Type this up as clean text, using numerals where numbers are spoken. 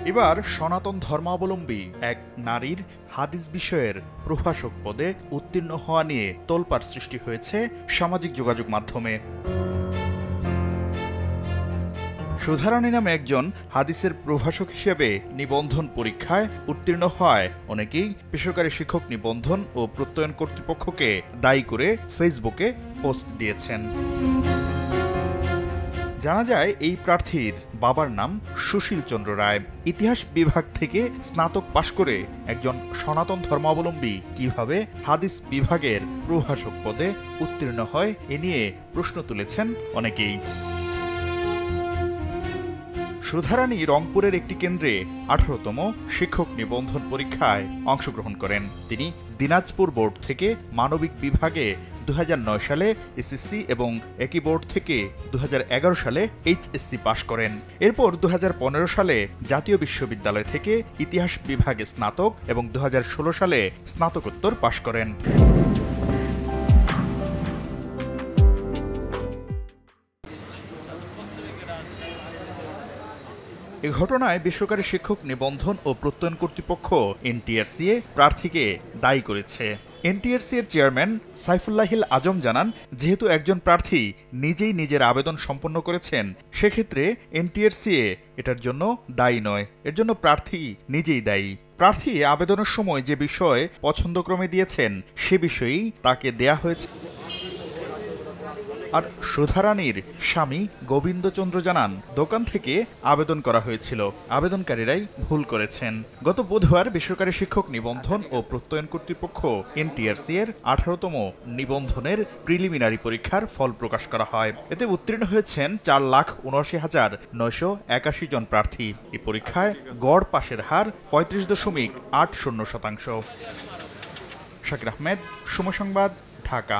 এবার সনাতন ধর্মাবলম্বী এক নারীর হাদিস বিষয়ের প্রভাষক পদে উত্তীর্ণ হওয়া নিয়ে তোলপাড় সৃষ্টি হয়েছে সামাজিক যোগাযোগ মাধ্যমে। সুধারানী নামে একজন হাদিসের প্রভাষক হিসেবে নিবন্ধন পরীক্ষায় উত্তীর্ণ হওয়ায় অনেকেই বেসরকারি শিক্ষক নিবন্ধন ও প্রত্যয়ন কর্তৃপক্ষকে দায়ী করে ফেসবুকে পোস্ট দিয়েছেন। জানা যায় এই প্রার্থীর বাবার নাম সুশীল চন্দ্র রায়। ইতিহাস বিভাগ থেকে স্নাতক পাশ করে একজন সনাতন ধর্মাবলম্বী কিভাবে হাদিস বিভাগের প্রভাষক পদে উত্তীর্ণ হয় এ নিয়ে প্রশ্ন তুলেছেন অনেকেই। সুধারানী রংপুরের একটি কেন্দ্রে 18তম শিক্ষক নিবন্ধন পরীক্ষায় অংশগ্রহণ করেন। তিনি দিনাজপুর বোর্ড থেকে মানবিক বিভাগে 2009 সালে এসএসসি এবং একই বোর্ড থেকে 2011 সালে এইচএসসি পাশ করেন। এরপর 2015 সালে জাতীয় বিশ্ববিদ্যালয় থেকে ইতিহাস বিভাগে স্নাতক এবং 2016 সালে স্নাতকোত্তর পাশ করেন। এ ঘটনায় বেসরকারি শিক্ষক নিবন্ধন ও প্রত্যয়ন কর্তৃপক্ষ এনটিআরসিএ প্রার্থীকে দায়ী করেছে। এনটিআরসি এর চেয়ারম্যান সাইফুল্লাহিল আজম জানান, যেহেতু একজন প্রার্থী নিজেই নিজের আবেদন সম্পন্ন করেছেন, সেক্ষেত্রে এনটিআরসিএ এটার জন্য দায়ী নয়, এর জন্য প্রার্থী নিজেই দায়ী। প্রার্থী আবেদনের সময় যে বিষয় পছন্দক্রমে দিয়েছেন সে বিষয়েই তাকে দেয়া হয়েছে। আর সুধারানীর স্বামী গোবিন্দচন্দ্র জানান, দোকান থেকে আবেদন করা হয়েছিল, আবেদনকারীরাই ভুল করেছেন। গত বুধবার বেসরকারি শিক্ষক নিবন্ধন ও প্রত্যয়ন কর্তৃপক্ষ এনটিআরসি এর 18তম নিবন্ধনের প্রিলিমিনারি পরীক্ষার ফল প্রকাশ করা হয়। এতে উত্তীর্ণ হয়েছেন 4,79,981 জন প্রার্থী। এই পরীক্ষায় গড় পাশের হার 35.80%। শাকির আহমেদ, সময় সংবাদ, ঢাকা।